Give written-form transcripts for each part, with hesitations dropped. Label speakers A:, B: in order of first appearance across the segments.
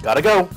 A: Gotta go.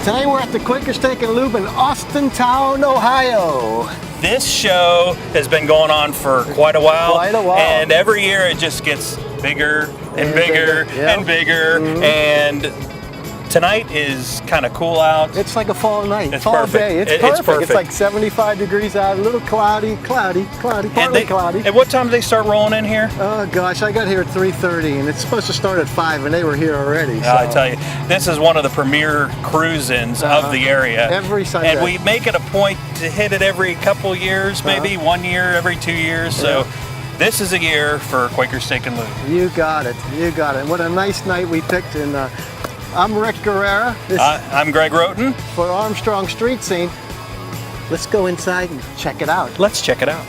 B: Today we're at the Quaker Steak Lube in Austintown, Ohio.
A: This show has been going on for quite a while. And every year it just gets bigger and bigger and bigger. And tonight is kind of cool out.
B: It's like a fall night.
A: It's
B: fall
A: perfect.
B: day. It's perfect. It's like 75 degrees out, a little cloudy, partly cloudy.
A: At what time do they start rolling in here?
B: Oh gosh, I got here at 3:30 and it's supposed to start at 5 and they were here already. So.
A: I tell you, this is one of the premier cruise-ins of the area.
B: Every Sunday.
A: And we make it a point to hit it every couple years, maybe 1 year, every 2 years. So this is a year for Quaker Steak and Lube.
B: You got it. You got it. What a nice night we picked. And I'm Rick Guerrera.
A: I'm Greg Roten.
B: For Armstrong Street Scene. Let's go inside and check it out.
A: Let's check it out.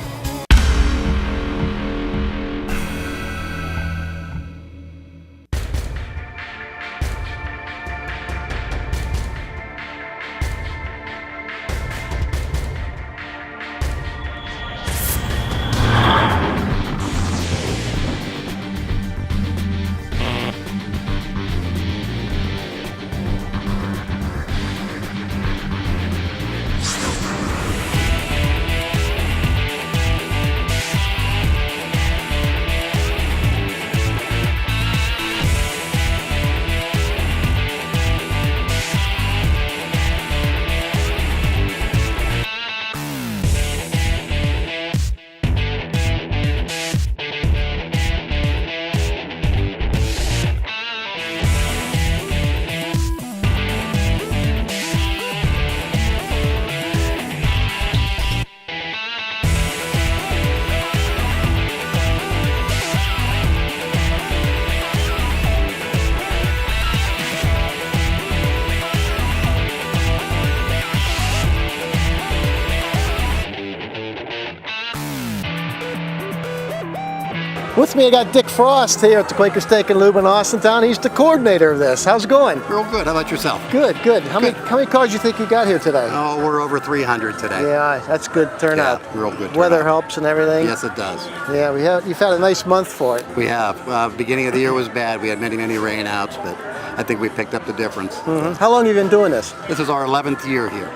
B: With me, I got Dick Frost here at the Quaker Steak and Lube in Austintown. He's the coordinator of this. How's it going?
C: Real good. How about yourself?
B: Good, good. How many cars do you think you got here today?
C: Oh, we're over 300 today.
B: Yeah, that's good turnout.
C: Yeah, real good turnout.
B: Weather helps and everything.
C: Yes, it does.
B: Yeah, you've had a nice month for it.
C: We have. Beginning of the year was bad. We had many rainouts, but I think we picked up the difference.
B: How long have you been doing this?
C: This is our 11th year here.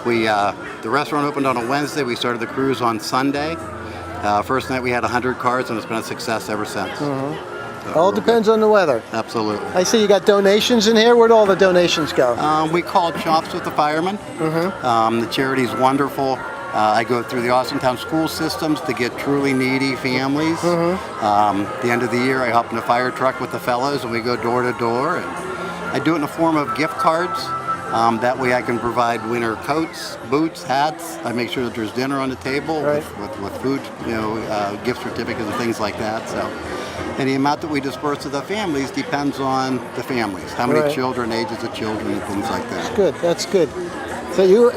C: The restaurant opened on a Wednesday. We started the cruise on Sunday. First night we had 100 cars, and it's been a success ever since. So
B: all depends on the weather.
C: Absolutely.
B: I see you got donations in here. Where'd all the donations go?
C: We called Shops with the Firemen. The charity's wonderful. I go through the Austintown school systems to get truly needy families. At the end of the year, I hop in a fire truck with the fellows, and we go door to door. And I do it in the form of gift cards. That way I can provide winter coats, boots, hats. I make sure that there's dinner on the table with food, gift certificates and things like that. So, and the amount that we disperse to the families depends on the families. How many children, ages of children, and things like that.
B: That's good. That's good. So you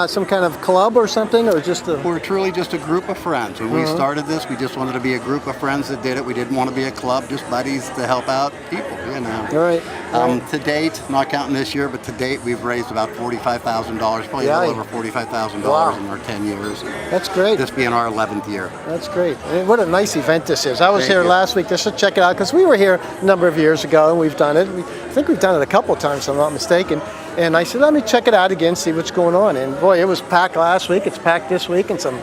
B: some kind of club or something, or just a...
C: We're truly just a group of friends. When we started this, we just wanted to be a group of friends that did it. We didn't want to be a club, just buddies to help out people, you know.
B: Right.
C: To date, not counting this year, but to date, we've raised about $45,000, probably a little over $45,000 in our 10 years.
B: That's great.
C: This being our 11th year.
B: That's great. And what a nice event this is. I was here last week just to check it out, because we were here a number of years ago, and we've done it. I think we've done it a couple of times, if I'm not mistaken. And I said, let me check it out again, see what's going on. And boy, it was packed last week. It's packed this week, and some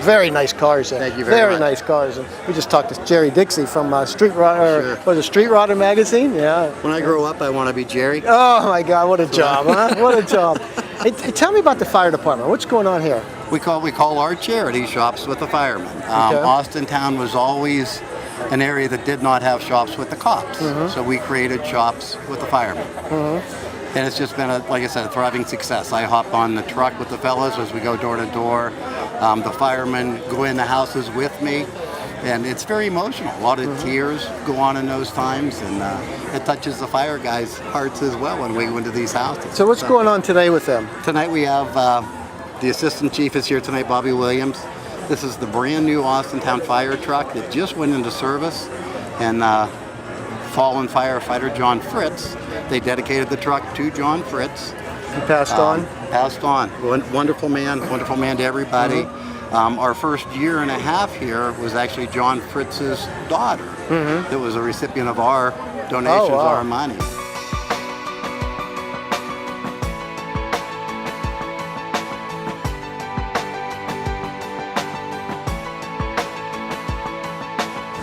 B: very nice cars.
C: Thank you very much.
B: Very nice cars. And we just talked to Jerry Dixie from Street Rodder magazine. Yeah.
C: When I grow up, I want to be Jerry.
B: Oh my God, what a job, huh? What a job. Hey, tell me about the fire department. What's going on here?
C: We call our charity Shops with the Firemen. Austintown was always an area that did not have shops with the cops, so we created Shops with the Firemen. And it's just been, like I said, a thriving success. I hop on the truck with the fellas as we go door to door. The firemen go in the houses with me, and it's very emotional. A lot of tears go on in those times, and it touches the fire guys' hearts as well when we go into these houses.
B: So what's going on today with them?
C: Tonight we have the assistant chief is here tonight, Bobby Williams. This is the brand new Austintown fire truck that just went into service, and fallen firefighter John Fritz, they dedicated the truck to John Fritz.
B: He passed on?
C: Passed on. Wonderful man to everybody. Our first year and a half here was actually John Fritz's daughter that was a recipient of our donations, our money.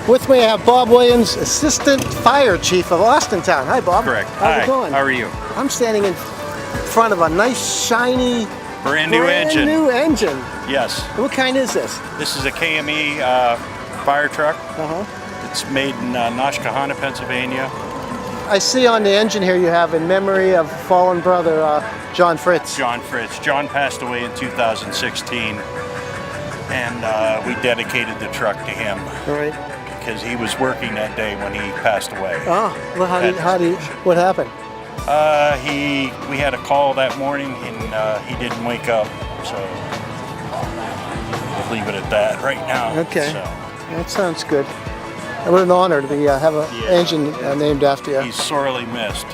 B: With me I have Bob Williams, Assistant Fire Chief of Austintown. Hi, Bob.
A: Correct.
B: How's it going?
A: How are you?
B: I'm standing in front of a nice, shiny,
A: brand new engine. Yes.
B: What kind is this?
A: This is a KME fire truck. It's made in Noshkahana, Pennsylvania.
B: I see on the engine here you have in memory of fallen brother John Fritz.
A: John Fritz. John passed away in 2016, and we dedicated the truck to him.
B: Right.
A: Because he was working that day when he passed away.
B: Oh, well, what happened?
A: We had a call that morning, and he didn't wake up, so we'll leave it at that right now.
B: Okay,
A: so.
B: That sounds good. What an honor to be have an engine named after you.
A: He's sorely missed.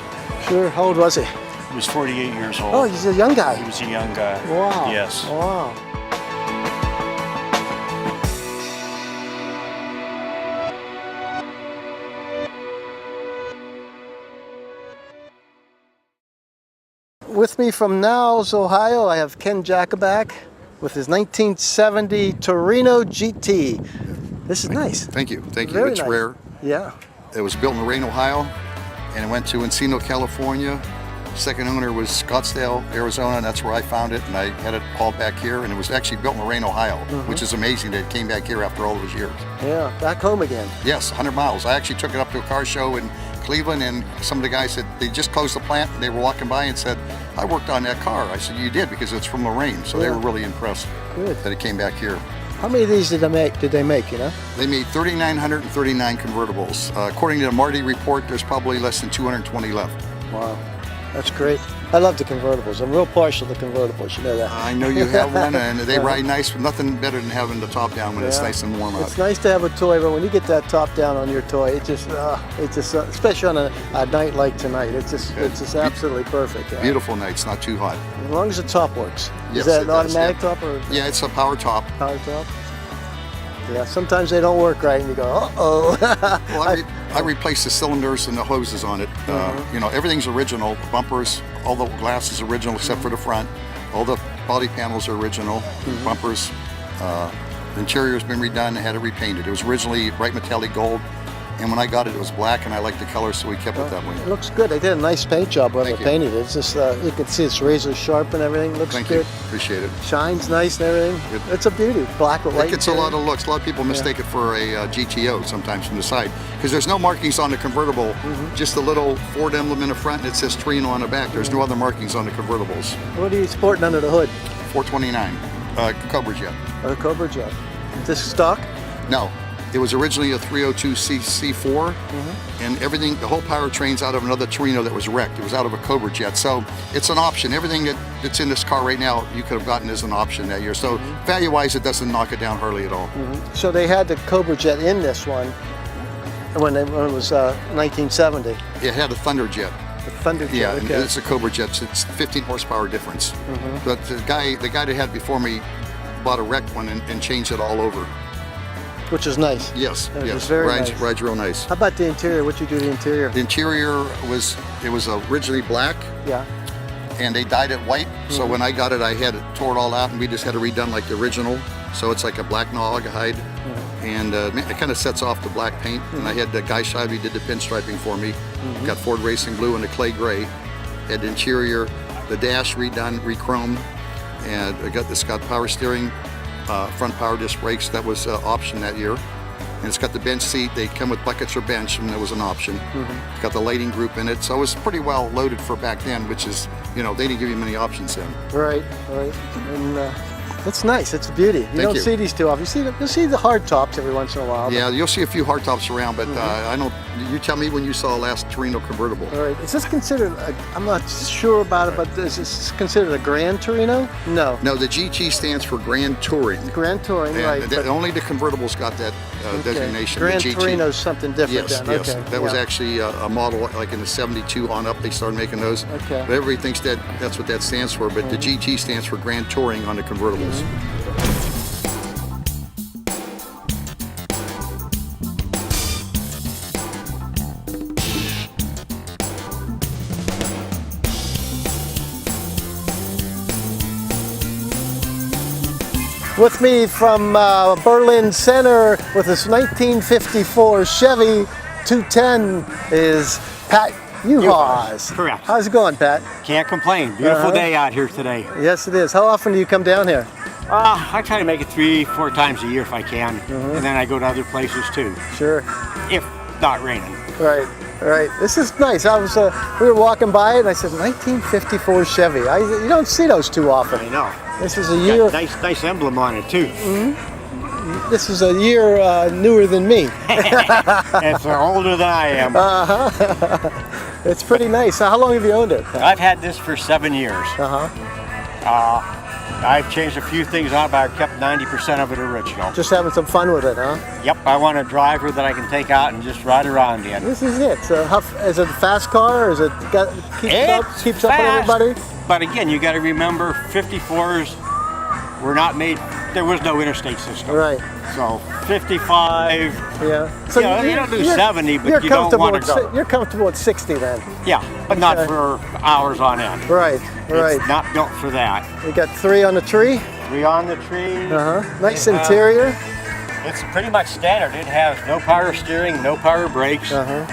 B: Sure. How old was he?
A: He was 48 years old.
B: Oh, he's a young guy.
A: He was a young guy.
B: Wow.
A: Yes.
B: Wow. With me from Niles, Ohio, I have Ken Jacobak with his 1970 Torino GT. This is nice.
D: Thank you. Thank you.
B: Very
D: It's
B: nice.
D: rare.
B: Yeah.
D: It was built in Lorain, Ohio, and it went to Encino, California. Second owner was Scottsdale, Arizona, and that's where I found it, and I had it hauled back here, and it was actually built in Lorain, Ohio, which is amazing that it came back here after all those years.
B: Yeah, back home again.
D: Yes, 100 miles. I actually took it up to a car show in Cleveland, and some of the guys said they just closed the plant, and they were walking by and said, I worked on that car. I said, you did, because it's from Lorain, so they were really impressed that it came back here.
B: How many of these did they make, you know?
D: They made 3,939 convertibles. According to the Marty report, there's probably less than 220 left.
B: Wow, that's great. I love the convertibles. I'm real partial to convertibles, you know that.
D: I know you have one, and they ride nice, but nothing better than having the top down when it's nice and warm out.
B: It's nice to have a toy, but when you get that top down on your toy, it just especially on a night like tonight, it's just absolutely perfect. Yeah.
D: Beautiful nights, not too hot.
B: As long as the top works.
D: Yes,
B: Is that
D: it
B: an
D: does,
B: automatic top or?
D: Yeah, it's a power top.
B: Power top? Yeah, sometimes they don't work right and you go, uh-oh.
D: Well, I replaced the cylinders and the hoses on it. You know, everything's original. Bumpers, all the glass is original except for the front. All the body panels are original. Bumpers, the interior's been redone. I had it repainted. It was originally bright metallic gold, and when I got it, it was black, and I liked the color, so we kept it that way.
B: It looks good. They did a nice paint job when they painted it. It's just, you can see it's razor sharp and everything. Looks
D: Thank
B: good.
D: you. Appreciate it.
B: Shines nice and everything. It's a beauty. Black with white.
D: It gets a lot of looks. A lot of people mistake it for a GTO sometimes from the side, because there's no markings on the convertible, just a little Ford emblem in the front, and it says Torino on the back. There's no other markings on the convertibles.
B: What are you sporting under the hood?
D: 429, Cobra Jet.
B: A Cobra Jet. Is this stock?
D: No, it was originally a 302 C4, and everything, the whole powertrain's out of another Torino that was wrecked. It was out of a Cobra Jet, so it's an option. Everything that's in this car right now, you could have gotten as an option that year. So value-wise, it doesn't knock it down hardly at all.
B: So they had the Cobra Jet in this one when it was 1970.
D: It had a Thunder Jet.
B: The Thunder Jet.
D: Yeah, and it's a Cobra Jet. So it's 15 horsepower difference. But the guy that had it before me bought a wrecked one and changed it all over.
B: Which is nice.
D: Yes,
B: It's very nice.
D: Rides real nice.
B: How about the interior? What you do to the interior?
D: The interior was originally black.
B: Yeah.
D: And they dyed it white. So when I got it, I had it tore it all out, and we just had it redone like the original. So it's like a black Naugahyde, and it kind of sets off the black paint. And I had the Guy Shivey did the pinstriping for me. Got Ford Racing Blue and the clay gray. Had the interior, the dash redone, re-chromed, and I got this got power steering. Front power disc brakes, that was an option that year. And it's got the bench seat. They come with buckets or bench, and that was an option. It's got the lighting group in it, so it was pretty well loaded for back then, which is, you know, they didn't give you many options then.
B: Right, right. And It's nice. It's a beauty. You don't
D: you.
B: see these too often. You'll see the hard tops every once in a while.
D: Yeah, you'll see a few hardtops around, but I don't. You tell me when you saw last Torino Convertible.
B: All right. Is this considered? I'm not sure about it, but is this considered a Grand Torino? No.
D: No, the GT stands for Grand Touring.
B: Grand Touring,
D: And
B: right? But,
D: only the convertibles got that designation.
B: Grand
D: the GT.
B: Torino's something different
D: Yes,
B: then.
D: yes.
B: Okay.
D: That was actually a model like in the '72 on up. They started making those.
B: Okay.
D: But everybody thinks that's what that stands for. But the GT stands for Grand Touring on the convertibles.
B: With me from Berlin Center with this 1954 Chevy 210 is Pat Uhas.
E: Correct.
B: How's it going, Pat?
E: Can't complain. Beautiful day out here today.
B: Yes, it is. How often do you come down here?
E: I try to make it 3-4 times a year if I can, and then I go to other places too,
B: Sure.
E: if not raining.
B: Right. Right. This is nice. We were walking by it and I said 1954 Chevy. You don't see those too often.
E: I know.
B: This is a year.
E: Nice emblem on it too.
B: This is a year newer than me.
E: It's older than I am.
B: It's pretty nice. How long have you owned it?
E: I've had this for 7 years.
B: Uh-huh.
E: I've changed a few things on it, but I've kept 90% of it original.
B: Just having some fun with it, huh?
E: Yep, I want a driver that I can take out and just ride around in.
B: This is it. So, is it a fast car, or is it keeps up with everybody?
E: But again, you got to remember, 54s were not made. There was no interstate system.
B: Right.
E: So 55.
B: Yeah. So
E: you don't do 70, but
B: you're
E: you don't want to
B: comfortable
E: go.
B: You're comfortable at 60 then.
E: Yeah, but not
B: Okay.
E: for hours on end.
B: Right. Right.
E: It's not built for that.
B: We got 3 on the tree.
E: 3 on the tree.
B: Nice
E: It has-
B: interior.
E: It's pretty much standard. It has no power steering, no power brakes. It's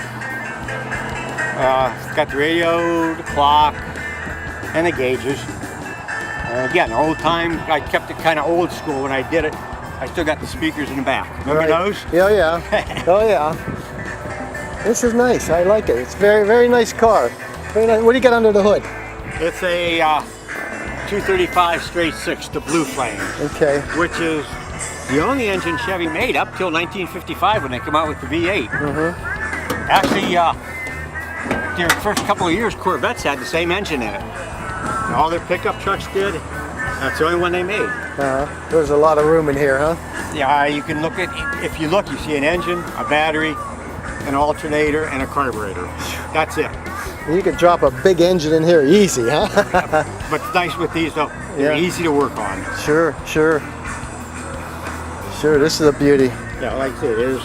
E: got the radio, the clock, and the gauges. Again, old time, I kept it kind of old school when I did it. I still got the speakers in the back. Remember those?
B: Yeah, yeah. Oh, yeah. This is nice. I like it. It's very, very nice car. Very nice. What do you got under the hood?
E: It's a 235 straight 6, the Blue Flame,
B: Okay.
E: which is the only engine Chevy made up till 1955 when they come out with the V8. Actually, their first couple of years, Corvettes had the same engine in it. All their pickup trucks did. That's the only one they made.
B: There's a lot of room in here, huh?
E: Yeah, you can look at, if you look, you see an engine, a battery, an alternator, and a carburetor. That's it.
B: You could drop a big engine in here easy, huh?
E: But it's nice with these though, they're
B: Yeah.
E: easy to work on.
B: Sure, sure. Sure, this is a beauty.
E: Yeah, like I said, there's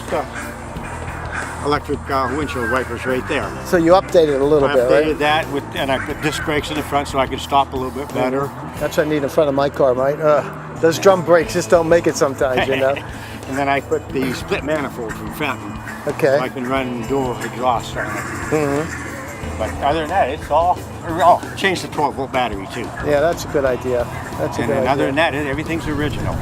E: electric windshield wipers right there.
B: So you updated a little
E: I
B: bit,
E: updated
B: right?
E: that with, and I put disc brakes in the front so I could stop a little bit better.
B: That's what I need in front of my car, right? Those drum brakes just don't make it sometimes, you know?
E: And then I put the split manifold from Fenton.
B: Okay.
E: So I can run dual exhaust on it. But other than that, it's all, change the 12-volt battery too.
B: Yeah, that's a good idea. That's a
E: And
B: good
E: then
B: idea.
E: other than that, everything's original.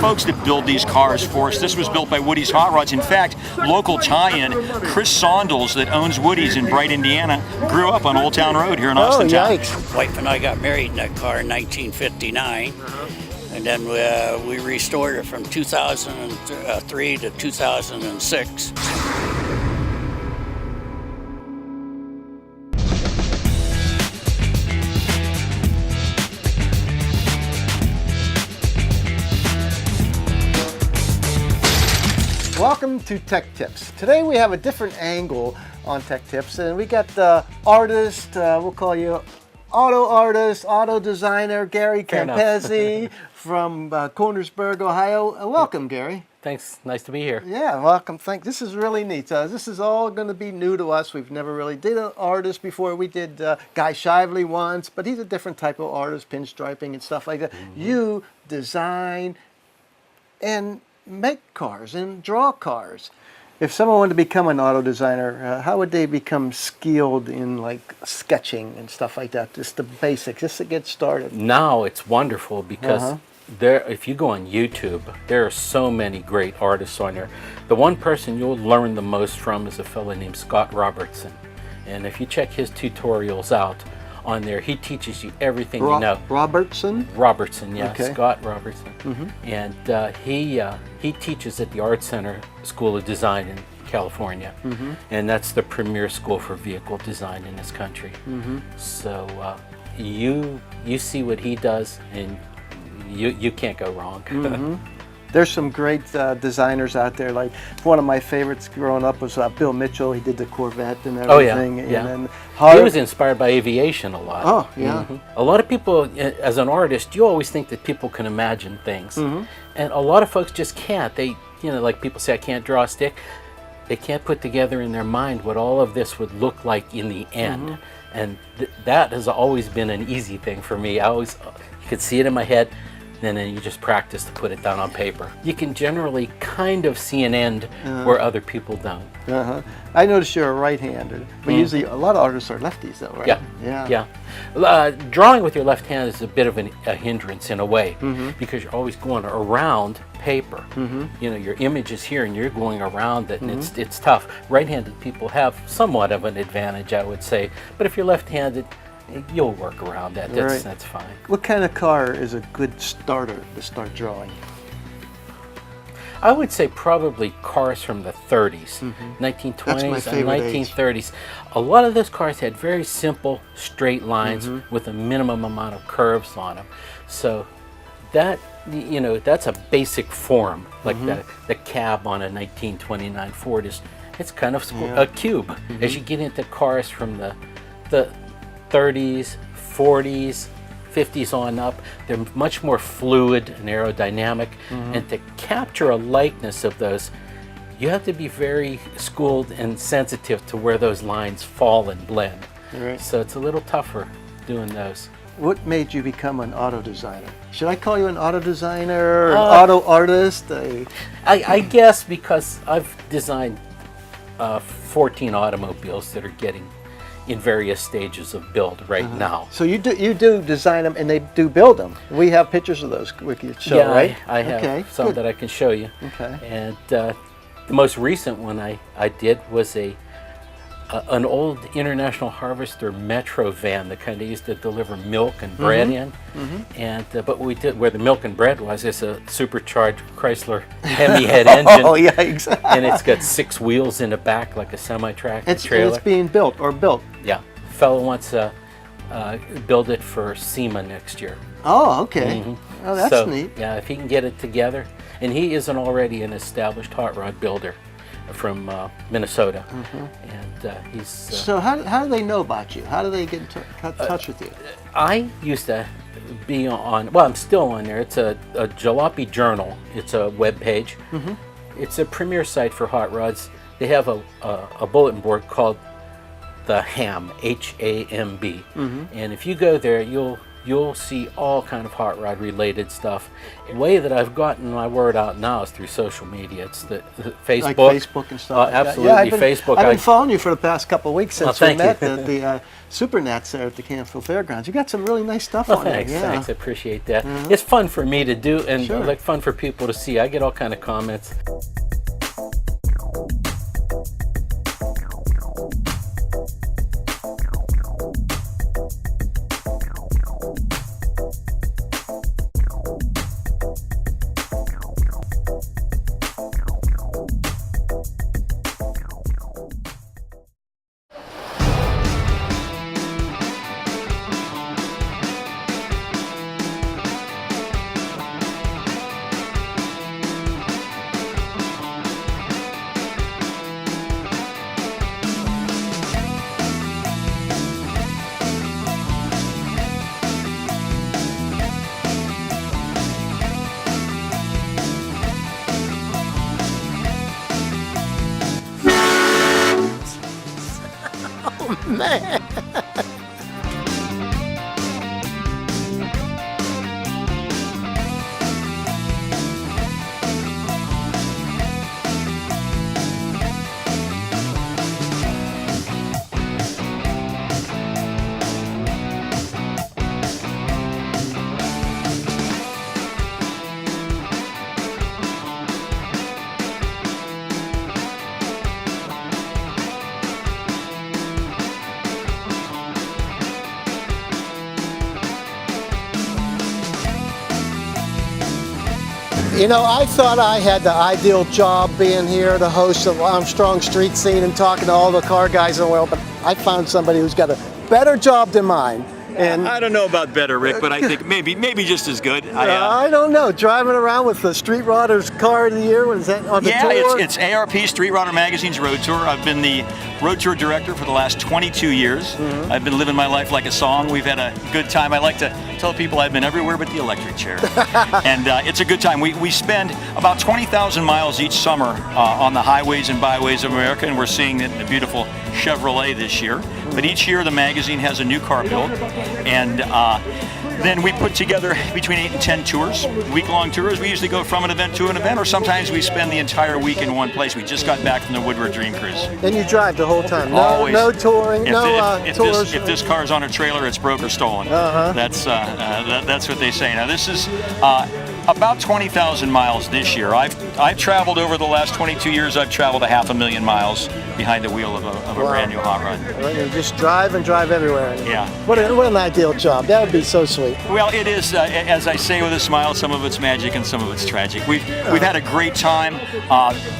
F: folks that build these cars for us. This was built by Woody's Hot Rods. In fact, local tie-in, Chris Saunders that owns Woody's in Bright, Indiana, grew up on Old Town Road here in Austintown.
B: Yikes.
G: Wife and I got married in that car in 1959, and then we restored it from 2003 to 2006.
B: Welcome to Tech Tips. Today we have a different angle on Tech Tips, and we got the artist, we'll call you auto artist, auto designer, Gary Campese from Cornersburg, Ohio. Welcome, Gary.
H: Thanks, nice to be here.
B: Yeah, welcome. This is really neat. This is all going to be new to us. We've never really did an artist before. We did Guy Shively once, but he's a different type of artist, pinstriping and stuff like that. You design and make cars and draw cars. If someone wanted to become an auto designer, how would they become skilled in like sketching and stuff like that? Just the basics, just to get started.
H: Now it's wonderful because if you go on YouTube, there are so many great artists on there. The one person you'll learn the most from is a fellow named Scott Robertson. And if you check his tutorials out on there, he teaches you everything you know.
B: Robertson, yeah,
H: okay. Scott Robertson. And he teaches at the Art Center School of Design in California. And that's the premier school for vehicle design in this country. So you see what he does and you can't go wrong. There's some great designers out there. Like one of my favorites growing up was Bill Mitchell. He did the Corvette and everything. And then he was inspired by aviation a lot.
B: Oh, yeah.
H: A lot of people, as an artist, you always think that people can imagine things. And a lot of folks just can't. They, like people say, I can't draw a stick. They can't put together in their mind what all of this would look like in the end. And that has always been an easy thing for me. You could see it in my head. And then you just practice to put it down on paper. You can generally kind of see an end where other people don't.
B: I noticed you're a right-hander, but usually a lot of artists are lefties though, right?
H: Yeah. Drawing with your left hand is a bit of a hindrance in a way because you're always going around paper. Your image is here and you're going around it, and it's tough. Right-handed people have somewhat of an advantage, I would say, but if you're left-handed, you'll work around that. That's fine.
B: What kind of car is a good starter to start drawing?
H: I would say probably cars from the 30s, 1920s and 1930s. A lot of those cars had very simple straight lines with a minimum amount of curves on them. So that, that's a basic form. Like the cab on a 1929 Ford it's kind of a cube. As you get into cars from the 30s, 40s, 50s on up, they're much more fluid and aerodynamic. And to capture a likeness of those, you have to be very schooled and sensitive to where those lines fall and blend. So it's a little tougher doing those.
B: What made you become an auto designer? Should I call you an auto designer or an auto artist?
H: I guess because I've designed 14 automobiles that are getting in various stages of build now.
B: So you do design them and they do build them. We have pictures of those we could show, right?
H: I have some that I can show you.
B: Okay.
H: And the most recent one I did was an old International Harvester Metro van, the kind they used to deliver milk and bread in. And but what we did where the milk and bread was is a supercharged Chrysler Hemi head engine.
B: Oh yeah, exactly.
H: And it's got 6 wheels in the back like a semi-tractor trailer.
B: It's being built or built.
H: Yeah, fellow wants to build it for SEMA next year.
B: Oh, okay. Oh, that's neat.
H: Yeah, if he can get it together, and he isn't already an established hot rod builder from Minnesota, and he's.
B: So how do they know about you? How do they get in touch with you?
H: I used to be on. Well, I'm still on there. It's a Jalopy Journal. It's a web page. It's a premier site for hot rods. They have a bulletin board called the HAMB, H-A-M-B, and if you go there, you'll you'll see all kind of hot rod related stuff. The way that I've gotten my word out now is through social media. It's the Facebook.
B: Like Facebook and stuff.
H: Absolutely, Facebook.
B: I've been following you for the past couple of weeks since we met
H: you.
B: at the Super Nats there at the Canfield Fairgrounds. You got some really nice stuff
H: Well,
B: on
H: thanks,
B: there.
H: thanks. I appreciate that. It's fun for me to do, and
B: Sure.
H: like fun for people to see. I get all kind of comments.
B: Man. You know, I thought I had the ideal job being here to host the Armstrong Street Scene and talking to all the car guys in the world, but I found somebody who's got a better job than mine. And
F: I don't know about better, Rick, but I think maybe just as good.
B: I don't know. Driving around with the Street Rodder's Car of the Year, what is that, on the tour?
F: Yeah, it's ARP Street Rodder Magazine's Road Tour. I've been the Road Tour director for the last 22 years. I've been living my life like a song. We've had a good time. I like to tell people I've been everywhere but the electric chair. And it's a good time. We spend about 20,000 miles each summer on the highways and byways of America, and we're seeing the beautiful Chevrolet this year. But each year the magazine has a new car built, and then we put together between 8 and 10 tours, week-long tours. We usually go from an event to an event, or sometimes we spend the entire week in one place. We just got back from the Woodward Dream Cruise.
B: And you drive the whole time?
F: Always.
B: No touring, tours?
F: If this car's on a trailer, it's broke or stolen. That's what they say. Now this is about 20,000 miles this year. I've traveled over the last 22 years. I've traveled 500,000 miles behind the wheel of a brand new hot rod.
B: You just drive and drive everywhere.
F: Yeah.
B: What an ideal job. That would be so sweet.
F: Well, it is, as I say with a smile, some of it's magic and some of it's tragic. We've had a great time.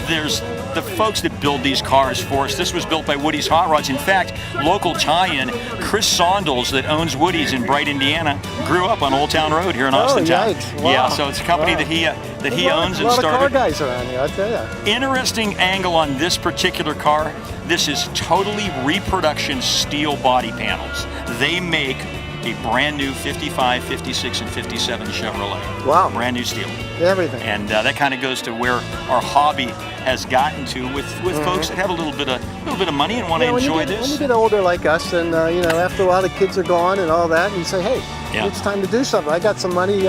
F: There's the folks that build these cars for us. This was built by Woody's Hot Rods. In fact, local tie-in, Chris Saunders, that owns Woody's in Bright, Indiana, grew up on Old Town Road here in Austintown.
B: Yikes. Wow.
F: Yeah, so it's a company that he owns and
B: started. A lot of
F: started.
B: car guys around here, I tell you.
F: Interesting angle on this particular car. This is totally reproduction steel body panels. They make a brand new 55, 56, and 57 Chevrolet.
B: Wow.
F: Brand new steel.
B: Everything.
F: And that kind of goes to where our hobby has gotten to with folks that have a little bit of money and want to enjoy this.
B: When you get older like us, and after a while the kids are gone and all that, and you say, hey, it's time to do something. I got some money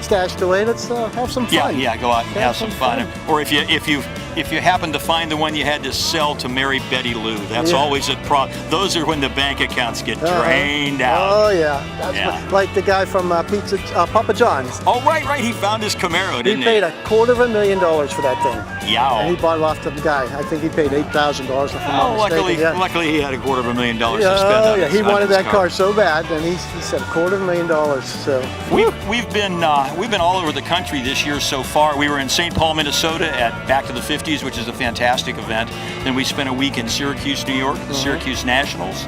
B: stashed away. Let's have some fun.
F: Yeah, go out and have some fun. Or if you happen to find the one you had to sell to marry Betty Lou, that's always a problem. Those are when the bank accounts get drained out.
B: Oh yeah, that's like the guy from Papa John's.
F: Oh right, he found his Camaro, didn't he?
B: He paid $250,000 for that thing.
F: Yeah.
B: And he bought it off the guy. I think he paid $8,000 if I'm not mistaken.
F: Luckily he had $250,000 to spend.
B: Oh yeah, he wanted that car so bad, and he said $250,000. So
F: we've been all over the country this year so far. We were in St. Paul, Minnesota at Back to the 50s, which is a fantastic event. Then we spent a week in Syracuse, New York, the Syracuse Nationals.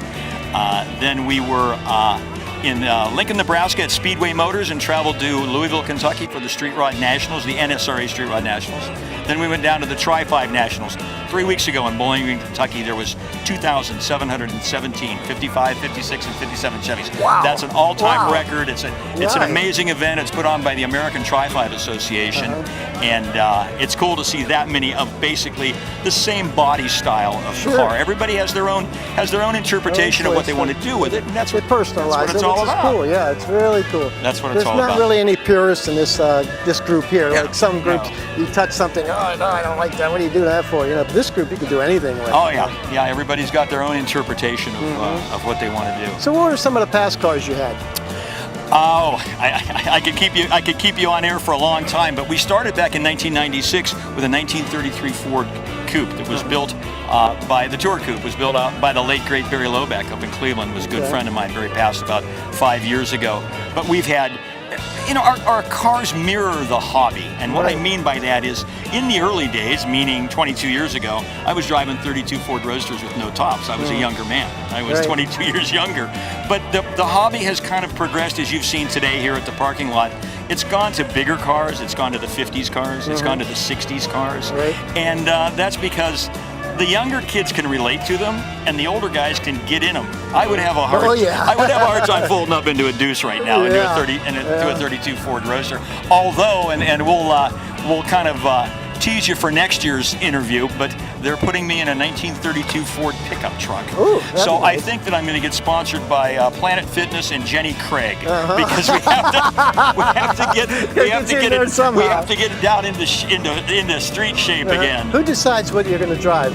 F: Then we were in Lincoln, Nebraska at Speedway Motors and traveled to Louisville, Kentucky for the Street Rod Nationals, the NSRA Street Rod Nationals. Then we went down to the Tri-5 Nationals. 3 weeks ago in Bowling Green, Kentucky, there was 2,717 55, 56, and 57 Chevys.
B: Wow.
F: That's an all-time record. It's an amazing event. It's put on by the American Tri-5 Association, and it's cool to see that many of basically the same body style of car. Everybody has their own interpretation of what they want to do with it, and that's what
B: personalized.
F: it's all about.
B: Cool. Yeah, it's really cool.
F: That's what it's all
B: There's
F: about.
B: not really any purists in this group here.
F: Yeah.
B: Like some groups, you touch something, oh no, I don't like that. What are you doing that for? You know, but this group, you can do anything with.
F: Oh yeah, yeah. Everybody's got their own interpretation of what they want to do.
B: So what were some of the past cars you had?
F: Oh, I could keep you on air for a long time, but we started back in 1996 with a 1933 Ford Coupe that was built by the Tour Coupe, was built out by the late great Barry Loback up in Cleveland. Was a good friend of mine. Barry passed about 5 years ago. But we've had, you know, our cars mirror the hobby, and what I mean by that is, in the early days, meaning 22 years ago, I was driving 32 Ford Roadsters with no tops. I was a younger man. I was 22 years younger. But the hobby has kind of progressed, as you've seen today here at the parking lot. It's gone to bigger cars. It's gone to the 50s cars. It's gone to the 60s cars. And that's because the younger kids can relate to them, and the older guys can get in them. I would have a hard time folding up into a Deuce right now into a 32 Ford Roadster. Although, and we'll kind of tease you for next year's interview, but they're putting me in a 1932 Ford pickup truck.
B: Ooh,
F: so I think that I'm going to get sponsored by Planet Fitness and Jenny Craig, because we have to get it down into street shape again.
B: Who decides what you're going to drive?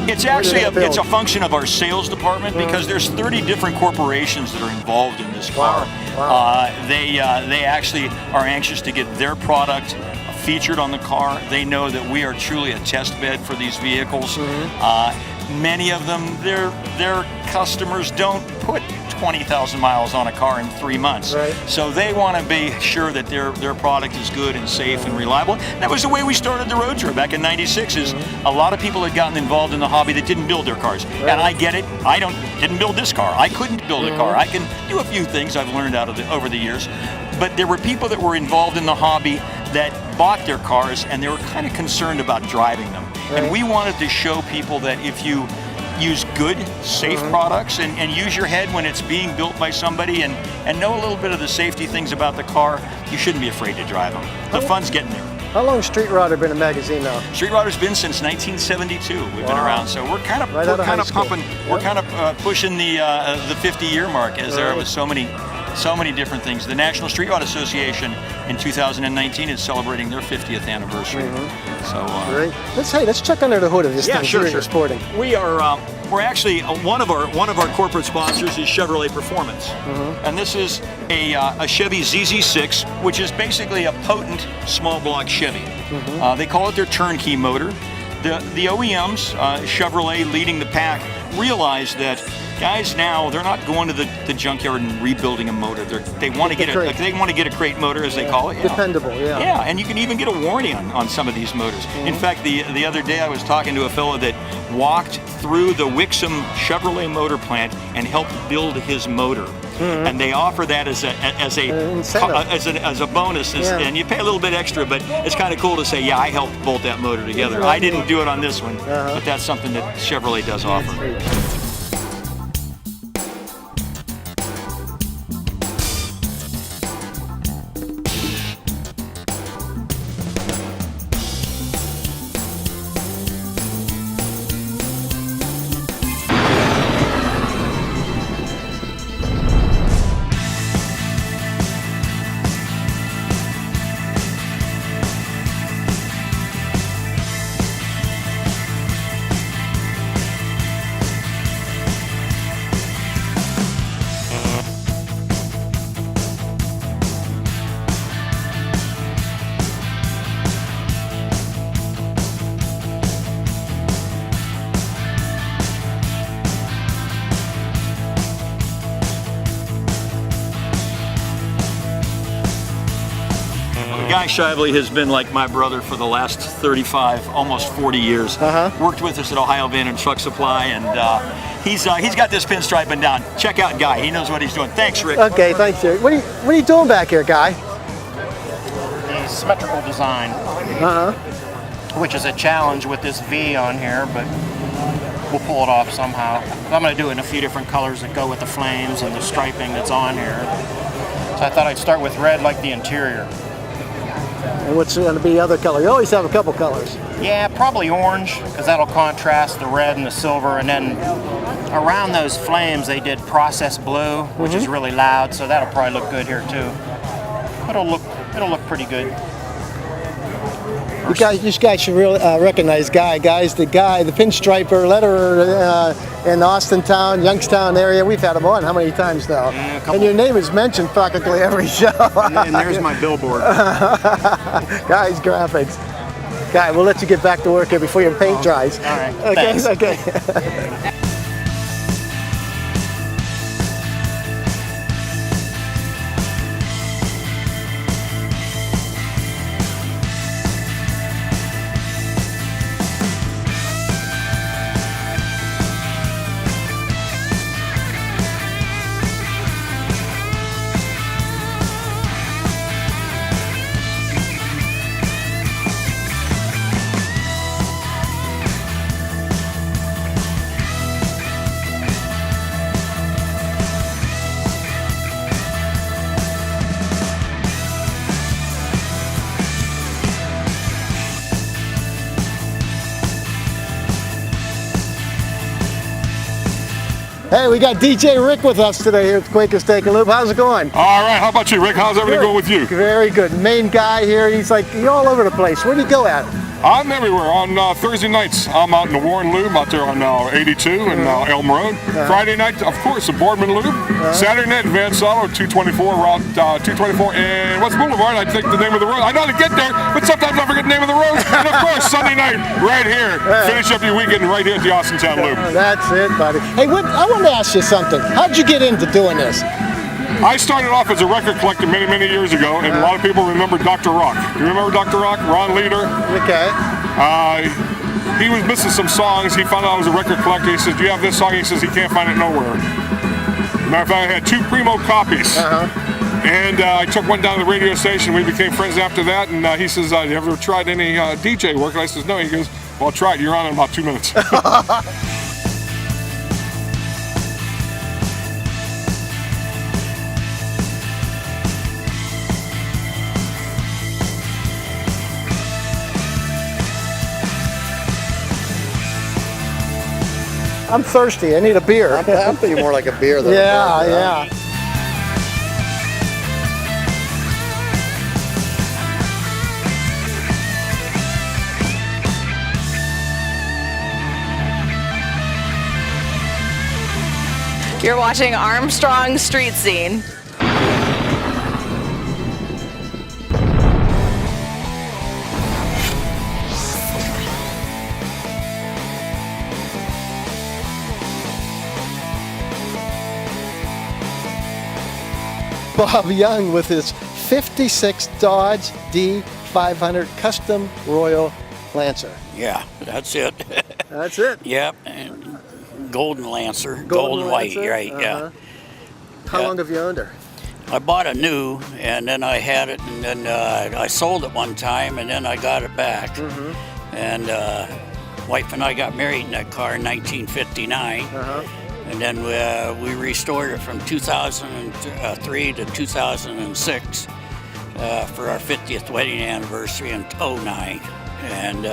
F: It's actually it's a function of our sales department, because there's 30 different corporations that are involved in this car. They actually are anxious to get their product featured on the car. They know that we are truly a test bed for these vehicles. Many of them, their customers don't put 20,000 miles on a car in 3 months. So they want to be sure that their product is good and safe and reliable. That was the way we started the road tour back in '96. Is a lot of people had gotten involved in the hobby that didn't build their cars. And I get it. I didn't build this car. I couldn't build a car. I can do a few things I've learned over the years. But there were people that were involved in the hobby that bought their cars, and they were kind of concerned about driving them. And we wanted to show people that if you use good, safe products and use your head when it's being built by somebody and know a little bit of the safety things about the car, you shouldn't be afraid to drive them. The fun's getting there.
B: How long has Street Rodder been a magazine now?
F: Street Rodder's been since 1972. We've been around, so we're kind of pushing the 50-year mark, as there was so many different things. The National Street Rod Association in 2019 is celebrating their 50th anniversary. So
B: great. Let's check under the hood of this thing you're sporting.
F: We're actually one of our corporate sponsors is Chevrolet Performance, and this is a Chevy ZZ6, which is basically a potent small block Chevy. They call it their turnkey motor. The OEMs, Chevrolet leading the pack, realize that guys now, they're not going to the junkyard and rebuilding a motor. They want to get a crate motor, as they call it.
B: Dependable,
F: Yeah, and you can even get a warranty on some of these motors. In fact, the other day I was talking to a fellow that walked through the Wixom Chevrolet motor plant and helped build his motor. And they offer that as a bonus, and you pay a little bit extra, but it's kind of cool to say, yeah, I helped bolt that motor together. I didn't do it on this one, but that's something that Chevrolet does offer. Guy Shively has been like my brother for the last 35, almost 40 years. Worked with us at Ohio Van and Truck Supply, and he's got this pinstriping down. Check out Guy; he knows what he's doing. Thanks, Rick.
B: Okay, thanks, Jerry. What are you doing back here, Guy?
I: The symmetrical design, which is a challenge with this V on here, but we'll pull it off somehow. I'm going to do it in a few different colors that go with the flames and the striping that's on here. So I thought I'd start with red, like the interior.
B: And what's going to be the other color? You always have a couple colors.
I: Yeah, probably orange, because that'll contrast the red and the silver. And then around those flames, they did processed blue, which is really loud, so that'll probably look good here too. It'll look pretty good.
B: You guys should really recognize guys, the pinstriper letterer in Austintown, Youngstown area. We've had him on how many times now?
I: Yeah,
B: and your name is mentioned practically every show.
I: And there's my billboard.
B: Guys, graphics. Guy, we'll let you get back to work here before your paint dries.
I: All right.
B: Okay.
I: Thanks.
B: Okay. Hey, we got DJ Rick with us today here at Quaker Steak Lube. How's it going?
J: All right, how about you, Rick? How's everything going with you?
B: Very good. Main guy here. He's all over the place. Where do you go at?
J: I'm everywhere. On Thursday nights, I'm out in the Warren Lube, out there on 82 and Elm Road. Friday night, of course, the Boardman Lube. Saturday night, Van Salo, 224, Route 224, and what's Boulevard? I think the name of the road. I know to get there, but sometimes I forget the name of the road. And of course, Sunday night, right here. Finish up your weekend right here at the Austintown Lube.
B: That's it, buddy. Hey, I want to ask you something. How'd you get into doing this?
J: I started off as a record collector many, many years ago, and a lot of people remember Dr. Rock. Do you remember Dr. Rock? Ron Leader?
B: Okay.
J: He was missing some songs. He found out I was a record collector. He says, "Do you have this song?" He says, he can't find it nowhere. Matter of fact, I had 2 primo copies. And I took one down to the radio station. We became friends after that, and he says, "Have you ever tried any DJ work?" And I says, "No." He goes, "Well, try it. You're on in about 2 minutes."
B: I'm thirsty. I need a beer.
C: I'm thinking more like a beer than
B: yeah,
C: a beer.
B: Yeah.
K: You're watching Armstrong Street Scene.
B: Bob Young with his 56 Dodge D500 Custom Royal Lancer.
G: Yeah, that's it.
B: That's it.
G: Yep. And Golden Lancer. Gold white, right, yeah.
B: How long have you owned her?
G: I bought a new, and then I had it, and then I sold it one time, and then I got it back. And wife and I got married in that car in 1959. And then we restored it from 2003 to 2006 for our 50th wedding anniversary in 2009. And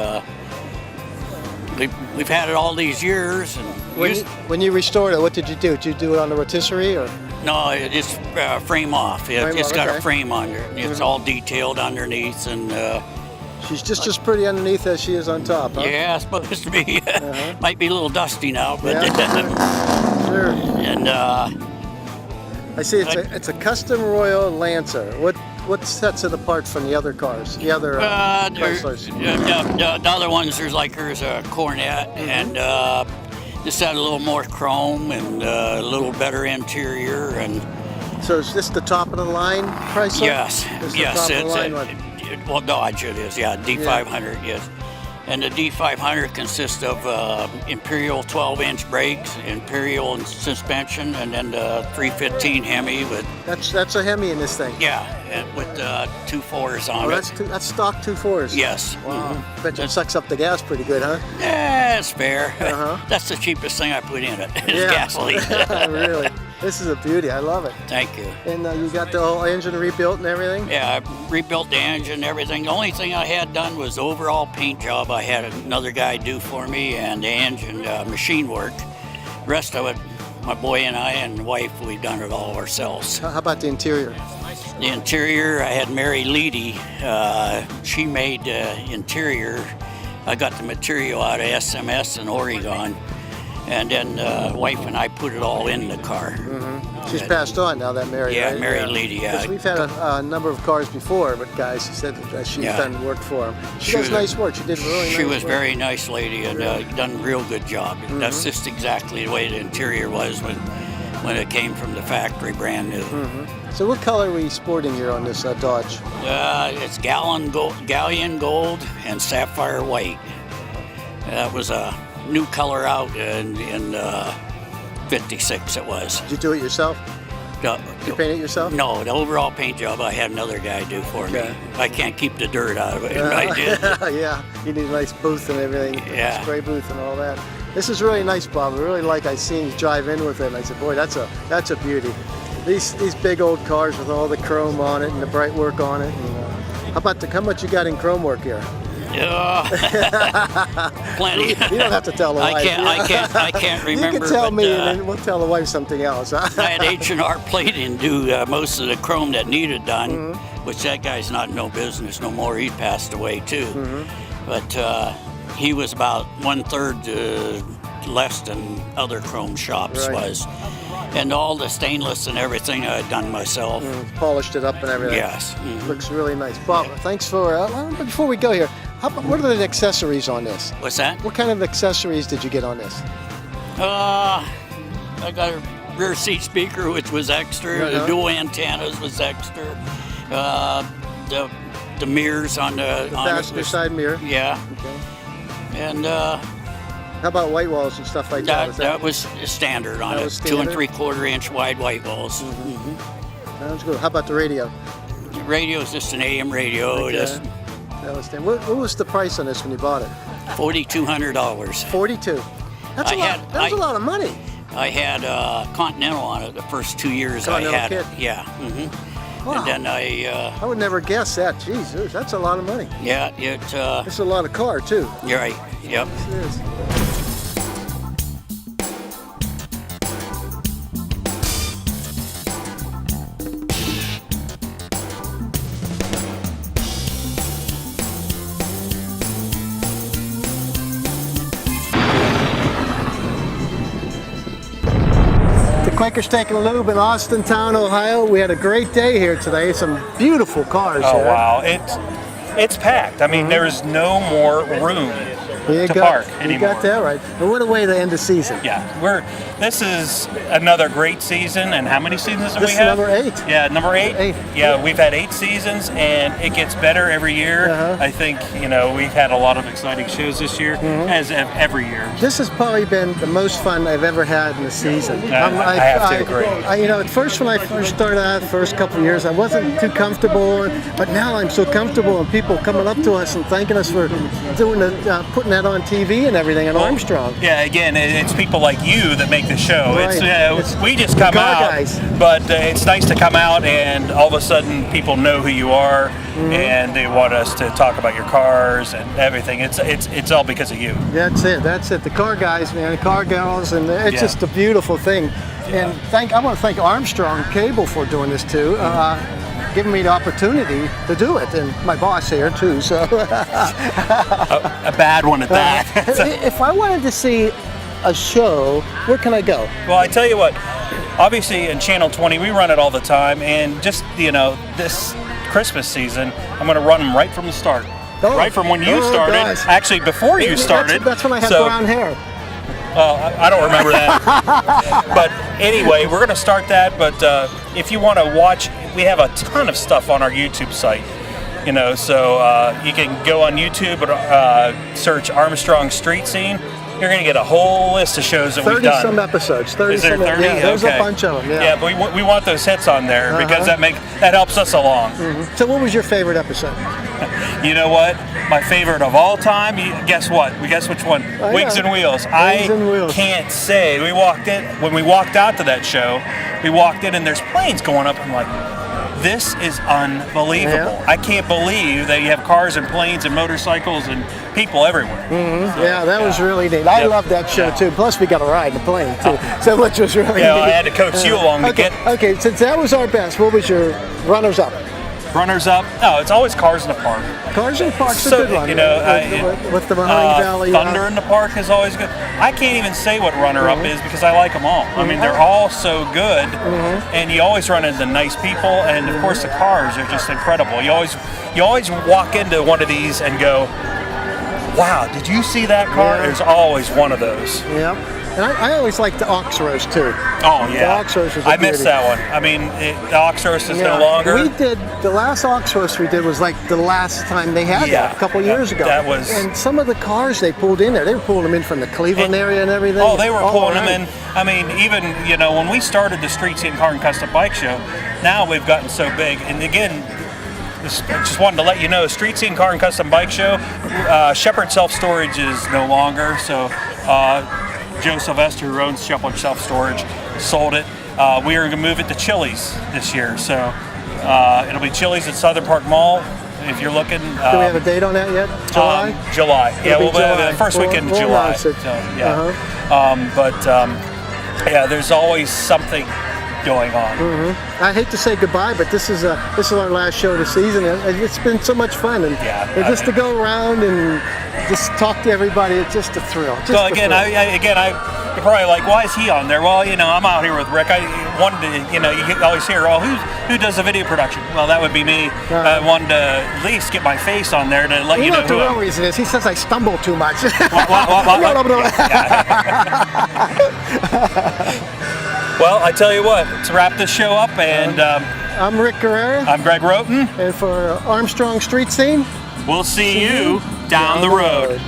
G: we've had it all these years. And
B: when you restored it, what did you do? Did you do it on the rotisserie or?
G: No, it just frame off. It's got a frame under it. It's all detailed underneath, and
B: she's just as pretty underneath as she is on top, huh?
G: Yeah, it's supposed to be. Might be a little dusty now, but
B: sure.
G: And
B: I see it's a custom Royal Lancer. What sets it apart from the other cars? The other Chryslers?
G: The other ones, there's a Cornet, and this had a little more chrome and a little better interior. And
B: so is this the top of the line Chrysler?
G: Yes, yes.
B: Well,
G: Dodge it is, yeah, D500, yes. And the D500 consists of Imperial 12-inch brakes, Imperial suspension, and then the 315 Hemi with...
B: That's a Hemi in this thing?
G: Yeah, with 2.4s on it.
B: That's stock 2.4s?
G: Yes.
B: Wow. Bet you it sucks up the gas pretty good, huh?
G: Yeah, it's fair. That's the cheapest thing I put in it, is gasoline.
B: Really? This is a beauty. I love it.
G: Thank you.
B: And you got the whole engine rebuilt and everything?
G: Yeah, I rebuilt the engine and everything. The only thing I had done was the overall paint job. I had another guy do for me, and the engine machine work. The rest of it, my boy and I and wife, we've done it all ourselves.
B: How about the interior?
G: The interior, I had Mary Leedy. She made interior. I got the material out of SMS in Oregon. And then wife and I put it all in the car.
B: She's passed on now, that Mary.
G: Yeah,
B: right?
G: Mary Leedy, yeah.
B: 'Cause we've had a number of cars before, but guys, she said that she's done work for them. She does nice work. She did really nice
G: She
B: work.
G: was very nice lady and done a real good job. That's just exactly the way the interior was when it came from the factory, brand new.
B: So what color were you sporting here on this Dodge?
G: It's galleon gold and sapphire white. That was a new color out in 56 it was.
B: Did you do it yourself?
G: No,
B: Did you paint it yourself?
G: No, the overall paint job I had another guy do for me. I can't keep the dirt out of it, and I did.
B: Yeah, you need a nice booth and everything.
G: Yeah.
B: Spray booth and all that. This is really nice, Bob. I really like I seen you drive in with it, and I said, boy, that's a beauty. These big old cars with all the chrome on it and the bright work on it. And, how much you got in chrome work here?
G: Plenty.
B: You don't have to tell the wife.
G: I can't remember.
B: You can tell me, and then we'll tell the wife something else.
G: I had H&R Plating do most of the chrome that needed done, which that guy's not in no business no more. He passed away too. But he was about 1/3 less than other chrome shops was. And all the stainless and everything I had done myself.
B: Polished it up and everything.
G: Yes.
B: Looks really nice. Bob, thanks for, before we go here, what are the accessories on this?
G: What's that?
B: What kind of accessories did you get on this?
G: I got a rear seat speaker, which was extra. The dual antennas was extra. The mirrors on the
B: passenger side mirror.
G: Yeah.
B: Okay.
G: And
B: how about white walls and stuff like that?
G: That was standard on it. 2 3/4 inch wide white walls.
B: Sounds good. How about the radio?
G: The radio is just an AM radio.
B: Okay. That was what was the price on this when you bought it?
G: $4,200.
B: 42. That's a lot. That was a lot of money.
G: I had Continental on it the first 2 years I had it. Yeah.
B: Wow.
G: And then I
B: would never guess that. Jesus, that's a lot of money.
G: Yeah,
B: it's a lot of car too.
G: You're right. Yep.
B: Yes, it is. Quaker Steak Lube in Austintown, Ohio. We had a great day here today. Some beautiful cars here.
A: Oh wow, it's packed. I mean, there's no more room to park anymore.
B: You got that right. But what a way to end the season.
A: Yeah, this is another great season. And how many seasons do we have?
B: This is number 8.
A: Yeah, number 8. Yeah, we've had 8 seasons, and it gets better every year. I think we've had a lot of exciting shows this year, as every year.
B: This has probably been the most fun I've ever had in the season.
A: I have to agree.
B: At first when I first started out, the first couple of years, I wasn't too comfortable, but now I'm so comfortable, and people coming up to us and thanking us for doing putting that on TV and everything at Armstrong.
A: Yeah, again, it's people like you that make the show.
B: Right.
A: We just come out,
B: guys.
A: but it's nice to come out and all of a sudden people know who you are, and they want us to talk about your cars and everything. It's all because of you.
B: That's it. The car guys, man, the car gals, and it's just a beautiful thing. And I want to thank Armstrong Cable for doing this too. Giving me the opportunity to do it, and my boss here too. So
A: a bad one at that.
B: If I wanted to see a show, where can I go?
A: Well, I tell you what. Obviously, in Channel 20, we run it all the time, and just this Christmas season, I'm going to run them right from the start, right from when you started.
B: Gosh.
A: Actually, before you started.
B: That's when I had brown hair.
A: I don't remember that. But anyway, we're going to start that. But if you want to watch, we have a ton of stuff on our YouTube site. So you can go on YouTube and search Armstrong Street Scene. You're going to get a whole list of shows that we've done.
B: 30 some episodes. 30
A: Is there 30?
B: Yeah, there's
A: okay.
B: a bunch of them.
A: Yeah, but we want those hits on there because that helps us along.
B: So what was your favorite episode?
A: You know what? My favorite of all time, guess what? Guess which one? Wings and Wheels. Can't say. When we walked out to that show, we walked in and there's planes going up. I'm like, this is unbelievable.
B: Yeah.
A: I can't believe that you have cars and planes and motorcycles and people everywhere.
B: So, yeah, that was really neat. I love that show too. Plus, we got to ride the plane too, so which was really neat.
A: I had to coax you along to get.
B: Okay, since that was our best, what was your runners-up?
A: Runners-up? No, it's always Cars in the Park.
B: Cars in the Park's a good one.
A: You know,
B: with the Behind Valley.
A: Thunder in the Park is always good. I can't even say what runner-up is because I like them all. I mean, they're all so good, and you always run into nice people, and of course the cars are just incredible. You always walk into one of these and go, wow, did you see that car?
B: Yeah.
A: There's always one of those.
B: Yep. And I always like the ox roast too.
A: Oh yeah,
B: the ox roast is
A: I missed that one. I mean, the ox roast is no longer.
B: We did the last ox roast we did was like the last time they had that a couple years ago.
A: That was.
B: And some of the cars they pulled in there, they were pulling them in from the Cleveland area and everything.
A: Oh, they were pulling them in. I mean, even when we started the Street Scene Car and Custom Bike Show, now we've gotten so big. And again, just wanted to let you know, Street Scene Car and Custom Bike Show, Shepherd Self Storage is no longer. So. Joe Sylvester, who owns Shepherd Self Storage, sold it. We are going to move it to Chili's this year, so it'll be Chili's at Southern Park Mall. If you're looking,
B: do we have a date on that yet? July.
A: July. We'll the first weekend of July.
B: So,
A: there's always something going on.
B: I hate to say goodbye, but this is our last show of the season, and it's been so much fun, and just to go around and just talk to everybody, it's just a thrill.
A: You're probably like, why is he on there? Well, I'm out here with Rick. I wanted to, you always hear, who does the video production? Well, that would be me. I wanted to at least get my face on there to let you know
B: who the real reason is. He says I stumble too much.
A: Well, I tell you what, let's wrap this show up, and
B: I'm Rick Guerrera.
A: I'm Greg Roten.
B: And for Armstrong Street Scene,
A: we'll see you down the road.